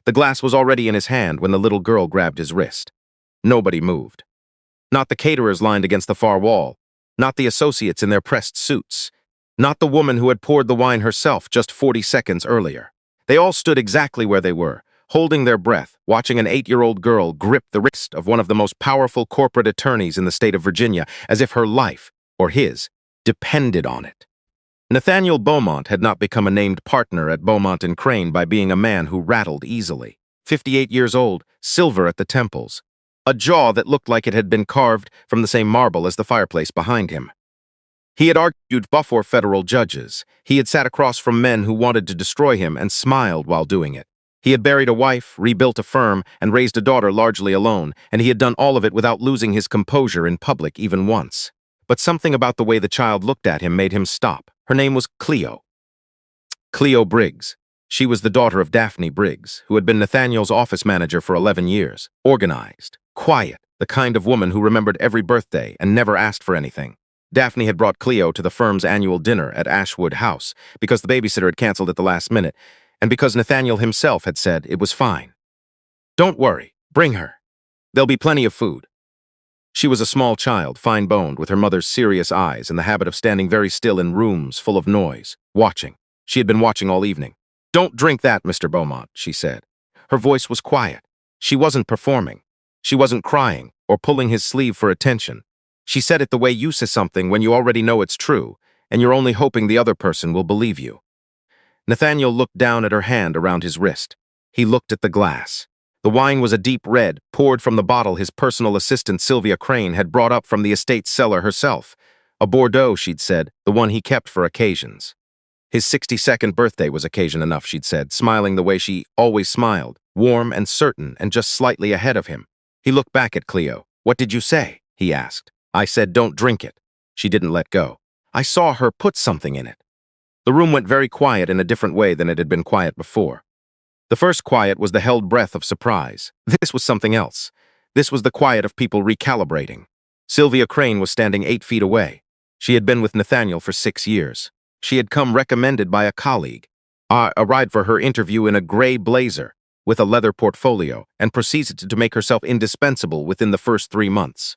The glass was already in his hand when the little girl grabbed his wrist. Nobody moved. Not the caterers lined against the far wall. Not the associates in their pressed suits. Not the woman who had poured the wine herself just 40 seconds earlier. They all stood exactly where they were, holding their breath, watching an 8-year-old girl grip the wrist of one of the most powerful corporate attorneys in the state of Virginia, as if her life, or his, depended on it. Nathaniel Beaumont had not become a named partner at Beaumont and Crane by being a man who rattled easily. 58 years old, silver at the temples, a jaw that looked like it had been carved from the same marble as the fireplace behind him. He had argued before federal judges. He had sat across from men who wanted to destroy him and smiled while doing it. He had buried a wife, rebuilt a firm, and raised a daughter largely alone, and he had done all of it without losing his composure in public even once. But something about the way the child looked at him made him stop. Her name was Cleo. Cleo Briggs. She was the daughter of Daphne Briggs, who had been Nathaniel's office manager for 11 years. Organized, quiet, the kind of woman who remembered every birthday and never asked for anything. Daphne had brought Cleo to the firm's annual dinner at Ashwood House because the babysitter had canceled at the last minute, and because Nathaniel himself had said it was fine. "Don't worry, bring her. There'll be plenty of food." She was a small child, fine-boned, with her mother's serious eyes and the habit of standing very still in rooms full of noise, watching. She had been watching all evening. "Don't drink that, Mr. Beaumont," she said. Her voice was quiet. She wasn't performing. She wasn't crying or pulling his sleeve for attention. She said it the way you say something when you already know it's true, and you're only hoping the other person will believe you. Nathaniel looked down at her hand around his wrist. He looked at the glass. The wine was a deep red, poured from the bottle his personal assistant Sylvia Crane had brought up from the estate's cellar herself. A Bordeaux, she'd said, the one he kept for occasions. His 62nd birthday was occasion enough, she'd said, smiling the way she always smiled, warm and certain and just slightly ahead of him. He looked back at Cleo. "What did you say?" he asked. "I said don't drink it." She didn't let go. "I saw her put something in it." The room went very quiet in a different way than it had been quiet before. The first quiet was the held breath of surprise. This was something else. This was the quiet of people recalibrating. Sylvia Crane was standing 8 feet away. She had been with Nathaniel for 6 years. She had come recommended by a colleague, arrived for her interview in a gray blazer with a leather portfolio, and proceeded to make herself indispensable within the first 3 months.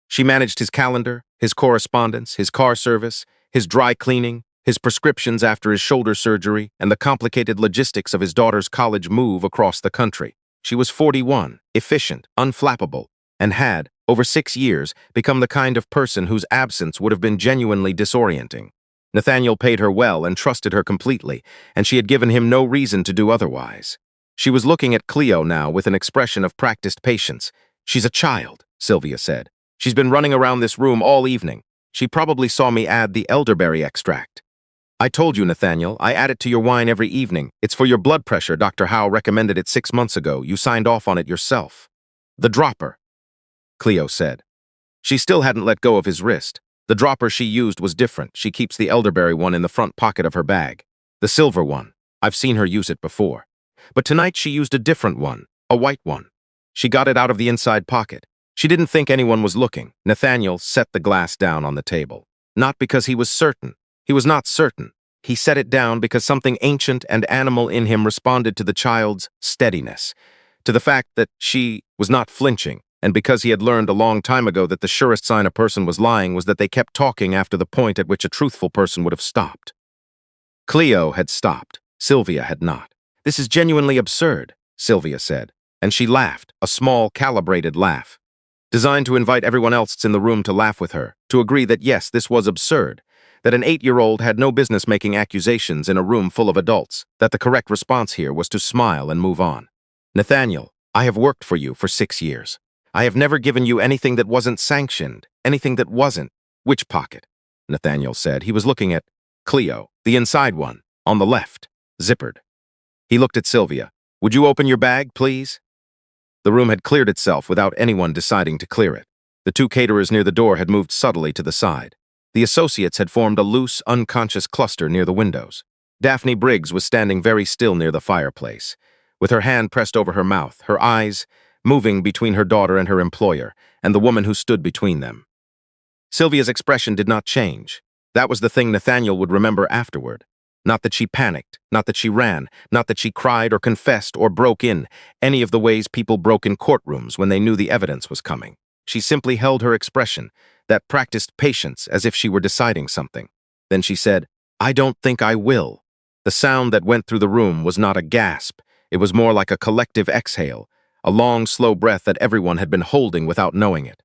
She managed his calendar, his correspondence, his car service, his dry cleaning, his prescriptions after his shoulder surgery, and the complicated logistics of his daughter's college move across the country. She was 41, efficient, unflappable, and had, over 6 years, become the kind of person whose absence would have been genuinely disorienting. Nathaniel paid her well and trusted her completely, and she had given him no reason to do otherwise. She was looking at Cleo now with an expression of practiced patience. "She's a child," Sylvia said. "She's been running around this room all evening. She probably saw me add the elderberry extract." "I told you, Nathaniel, I add it to your wine every evening. It's for your blood pressure. Dr. Howe recommended it 6 months ago. You signed off on it yourself." "The dropper," Cleo said. She still hadn't let go of his wrist. The dropper she used was different. She keeps the elderberry one in the front pocket of her bag. The silver one. I've seen her use it before. But tonight she used a different one, a white one. She got it out of the inside pocket. She didn't think anyone was looking. Nathaniel set the glass down on the table. Not because he was certain. He was not certain. He set it down because something ancient and animal in him responded to the child's steadiness, to the fact that she was not flinching, and because he had learned a long time ago that the surest sign a person was lying was that they kept talking after the point at which a truthful person would have stopped. Cleo had stopped. Sylvia had not. "This is genuinely absurd," Sylvia said, and she laughed, a small, calibrated laugh, designed to invite everyone else in the room to laugh with her, to agree that yes, this was absurd, that an 8-year-old had no business making accusations in a room full of adults, that the correct response here was to smile and move on. "Nathaniel, I have worked for you for 6 years. I have never given you anything that wasn't sanctioned, anything that wasn't." "Which pocket?" Nathaniel said. He was looking at Cleo, the inside one, on the left, zippered. He looked at Sylvia. "Would you open your bag, please?" The room had cleared itself without anyone deciding to clear it. The 2 caterers near the door had moved subtly to the side. The associates had formed a loose, unconscious cluster near the windows. Daphne Briggs was standing very still near the fireplace, with her hand pressed over her mouth, her eyes moving between her daughter and her employer, and the woman who stood between them. Sylvia's expression did not change. That was the thing Nathaniel would remember afterward. Not that she panicked, not that she ran, not that she cried or confessed or broke in, any of the ways people broke in courtrooms when they knew the evidence was coming. She simply held her expression, that practiced patience as if she were deciding something. Then she said, "I don't think I will." The sound that went through the room was not a gasp. It was more like a collective exhale, a long, slow breath that everyone had been holding without knowing it.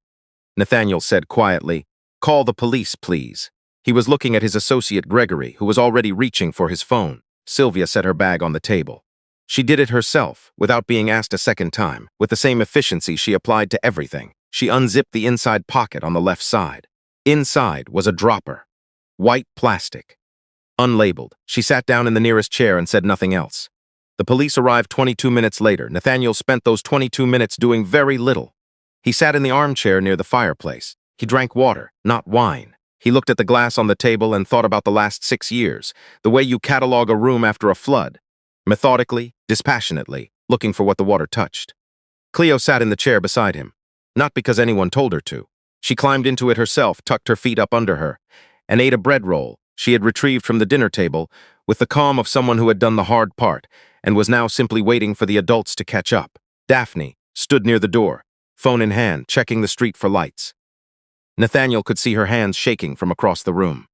Nathaniel said quietly, "Call the police, please." He was looking at his associate Gregory, who was already reaching for his phone. Sylvia set her bag on the table. She did it herself, without being asked a second time, with the same efficiency she applied to everything. She unzipped the inside pocket on the left side. Inside was a dropper. White plastic. Unlabeled. She sat down in the nearest chair and said nothing else. The police arrived 22 minutes later. Nathaniel spent those 22 minutes doing very little. He sat in the armchair near the fireplace. He drank water, not wine. He looked at the glass on the table and thought about the last 6 years, the way you catalog a room after a flood. Methodically, dispassionately, looking for what the water touched. Cleo sat in the chair beside him. Not because anyone told her to. She climbed into it herself, tucked her feet up under her, and ate a bread roll she had retrieved from the dinner table with the calm of someone who had done the hard part and was now simply waiting for the adults to catch up. Daphne stood near the door, phone in hand, checking the street for lights. Nathaniel could see her hands shaking from across the room.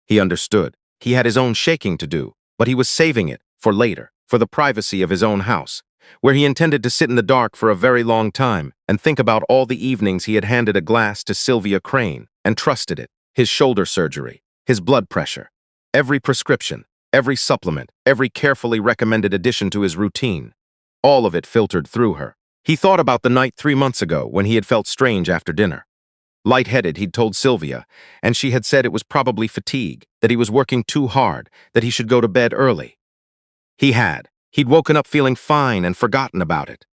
He understood. He had his own shaking to do, but he was saving it for later, for the privacy of his own house, where he intended to sit in the dark for a very long time and think about all the evenings he had handed a glass to Sylvia Crane and trusted it, his shoulder surgery, his blood pressure, every prescription, every supplement, every carefully recommended addition to his routine. All of it filtered through her. He thought about the night 3 months ago when he had felt strange after dinner. Lightheaded, he'd told Sylvia, and she had said it was probably fatigue, that he was working too hard, that he should go to bed early. He had. He'd woken up feeling fine and forgotten about it.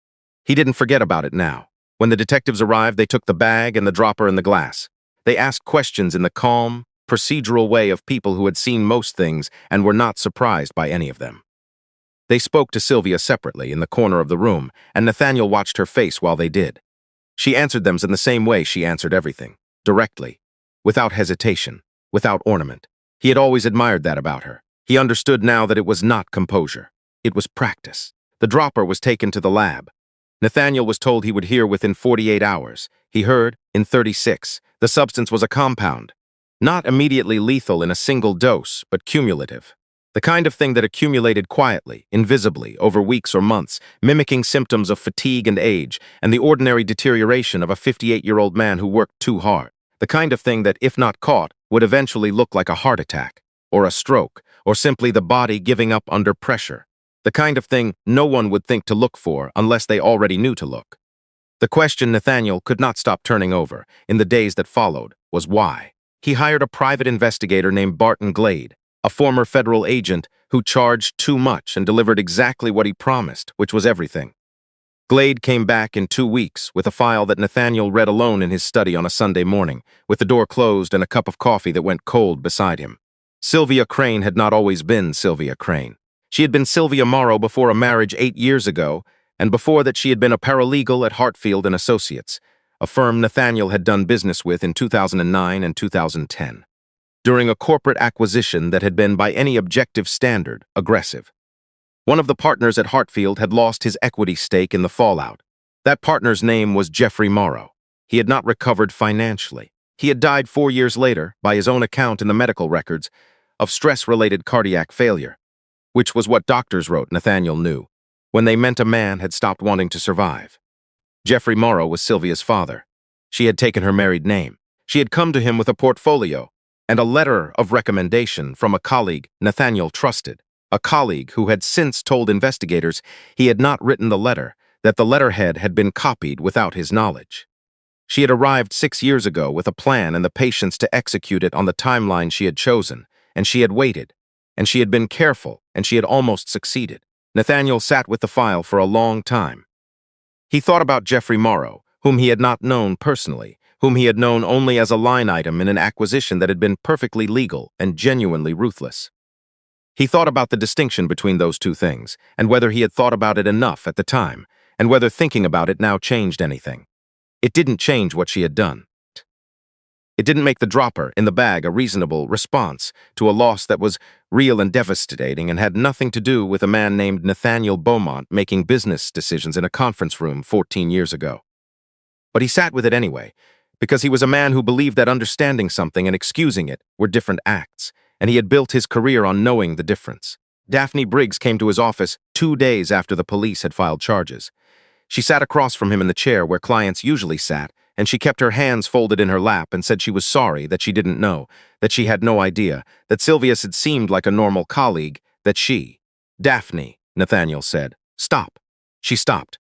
He didn't forget about it now. When the detectives arrived, they took the bag and the dropper and the glass. They asked questions in the calm, procedural way of people who had seen most things and were not surprised by any of them. They spoke to Sylvia separately in the corner of the room, and Nathaniel watched her face while they did. She answered them in the same way she answered everything, directly, without hesitation, without ornament. He had always admired that about her. He understood now that it was not composure. It was practice. The dropper was taken to the lab. Nathaniel was told he would hear within 48 hours. He heard in 36. The substance was a compound. Not immediately lethal in a single dose, but cumulative. The kind of thing that accumulated quietly, invisibly, over weeks or months, mimicking symptoms of fatigue and age, and the ordinary deterioration of a 58-year-old man who worked too hard. The kind of thing that, if not caught, would eventually look like a heart attack, or a stroke, or simply the body giving up under pressure. The kind of thing no one would think to look for unless they already knew to look. The question Nathaniel could not stop turning over, in the days that followed, was why. He hired a private investigator named Barton Glade, a former federal agent who charged too much and delivered exactly what he promised, which was everything. Glade came back in 2 weeks with a file that Nathaniel read alone in his study on a Sunday morning, with the door closed and a cup of coffee that went cold beside him. Sylvia Crane had not always been Sylvia Crane. She had been Sylvia Morrow before a marriage 8 years ago, and before that she had been a paralegal at Hartfield and Associates, a firm Nathaniel had done business with in 2009 and 2010. During a corporate acquisition that had been, by any objective standard, aggressive. One of the partners at Hartfield had lost his equity stake in the fallout. That partner's name was Jeffrey Morrow. He had not recovered financially. He had died 4 years later, by his own account in the medical records, of stress-related cardiac failure, which was what doctors wrote, Nathaniel knew, when they meant a man had stopped wanting to survive. Jeffrey Morrow was Sylvia's father. She had taken her married name. She had come to him with a portfolio and a letter of recommendation from a colleague Nathaniel trusted, a colleague who had since told investigators he had not written the letter, that the letterhead had been copied without his knowledge. She had arrived 6 years ago with a plan and the patience to execute it on the timeline she had chosen, and she had waited, and she had been careful, and she had almost succeeded. Nathaniel sat with the file for a long time. He thought about Jeffrey Morrow, whom he had not known personally, whom he had known only as a line item in an acquisition that had been perfectly legal and genuinely ruthless. He thought about the distinction between those two things, and whether he had thought about it enough at the time, and whether thinking about it now changed anything. It didn't change what she had done. It didn't make the dropper in the bag a reasonable response to a loss that was real and devastating and had nothing to do with a man named Nathaniel Beaumont making business decisions in a conference room 14 years ago. But he sat with it anyway, because he was a man who believed that understanding something and excusing it were different acts, and he had built his career on knowing the difference. Daphne Briggs came to his office 2 days after the police had filed charges. She sat across from him in the chair where clients usually sat, and she kept her hands folded in her lap and said she was sorry, that she didn't know, that she had no idea, that Sylvius had seemed like a normal colleague, that she— Daphne, Nathaniel said. Stop. She stopped.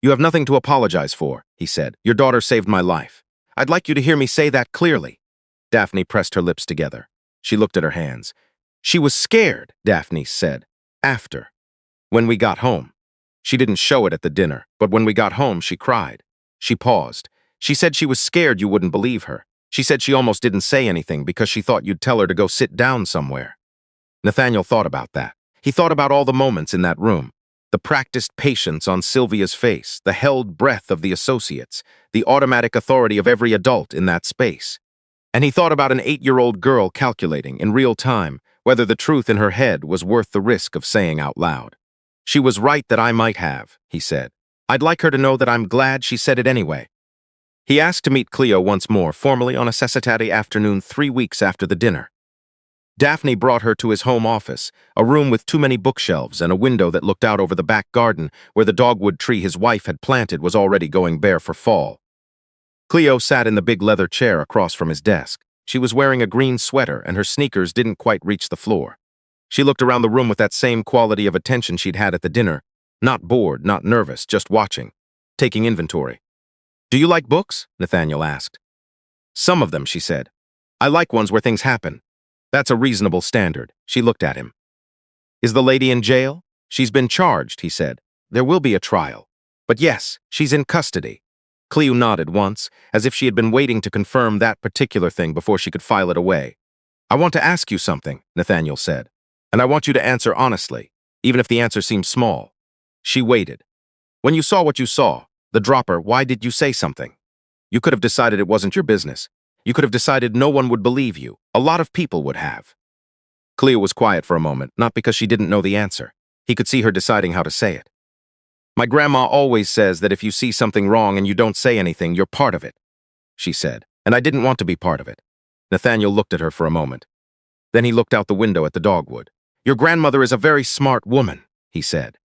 You have nothing to apologize for, he said. Your daughter saved my life. I'd like you to hear me say that clearly. Daphne pressed her lips together. She looked at her hands. She was scared, Daphne said. After. When we got home. She didn't show it at the dinner, but when we got home, she cried. She paused. She said she was scared you wouldn't believe her. She said she almost didn't say anything because she thought you'd tell her to go sit down somewhere. Nathaniel thought about that. He thought about all the moments in that room. The practiced patience on Sylvia's face, the held breath of the associates, the automatic authority of every adult in that space. And he thought about an 8-year-old girl calculating, in real time, whether the truth in her head was worth the risk of saying out loud. She was right that I might have, he said. I'd like her to know that I'm glad she said it anyway. He asked to meet Cleo once more, formally on a Saturday afternoon 3 weeks after the dinner. Daphne brought her to his home office, a room with too many bookshelves and a window that looked out over the back garden where the dogwood tree his wife had planted was already going bare for fall. Cleo sat in the big leather chair across from his desk. She was wearing a green sweater and her sneakers didn't quite reach the floor. She looked around the room with that same quality of attention she'd had at the dinner. Not bored, not nervous, just watching, taking inventory. Do you like books? Nathaniel asked. Some of them, she said. I like ones where things happen. That's a reasonable standard. She looked at him. Is the lady in jail? She's been charged, he said. There will be a trial. But yes, she's in custody. Cleo nodded once, as if she had been waiting to confirm that particular thing before she could file it away. I want to ask you something, Nathaniel said. And I want you to answer honestly, even if the answer seems small. She waited. When you saw what you saw, the dropper, why did you say something? You could have decided it wasn't your business. You could have decided no one would believe you. A lot of people would have. Cleo was quiet for a moment, not because she didn't know the answer. He could see her deciding how to say it. My grandma always says that if you see something wrong and you don't say anything, you're part of it, she said, and I didn't want to be part of it. Nathaniel looked at her for a moment. Then he looked out the window at the dogwood. Your grandmother is a very smart woman, he said.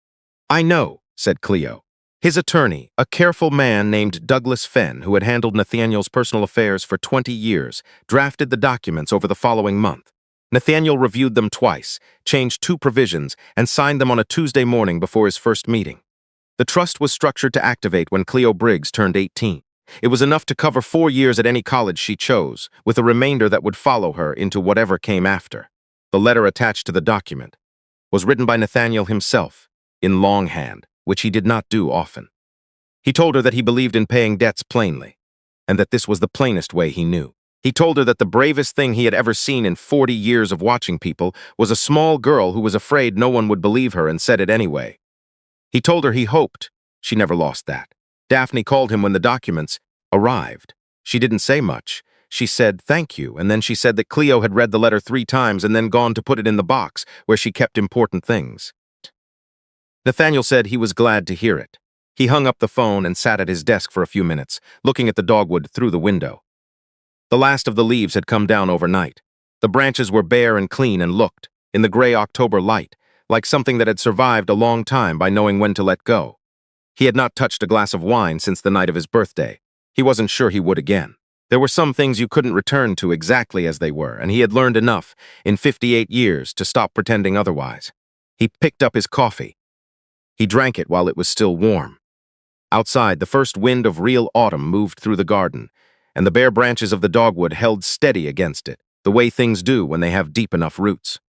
I know, said Cleo. His attorney, a careful man named Douglas Fenn, who had handled Nathaniel's personal affairs for 20 years, drafted the documents over the following month. Nathaniel reviewed them twice, changed 2 provisions, and signed them on a Tuesday morning before his first meeting. The trust was structured to activate when Cleo Briggs turned 18. It was enough to cover 4 years at any college she chose, with a remainder that would follow her into whatever came after. The letter attached to the document was written by Nathaniel himself, in longhand, which he did not do often. He told her that he believed in paying debts plainly, and that this was the plainest way he knew. He told her that the bravest thing he had ever seen in 40 years of watching people was a small girl who was afraid no one would believe her and said it anyway. He told her he hoped she never lost that. Daphne called him when the documents arrived. She didn't say much. She said, thank you, and then she said that Cleo had read the letter 3 times and then gone to put it in the box where she kept important things. Nathaniel said he was glad to hear it. He hung up the phone and sat at his desk for a few minutes, looking at the dogwood through the window. The last of the leaves had come down overnight. The branches were bare and clean and looked, in the gray October light, like something that had survived a long time by knowing when to let go. He had not touched a glass of wine since the night of his birthday. He wasn't sure he would again. There were some things you couldn't return to exactly as they were, and he had learned enough, in 58 years, to stop pretending otherwise. He picked up his coffee. He drank it while it was still warm. Outside, the first wind of real autumn moved through the garden, and the bare branches of the dogwood held steady against it, the way things do when they have deep enough roots.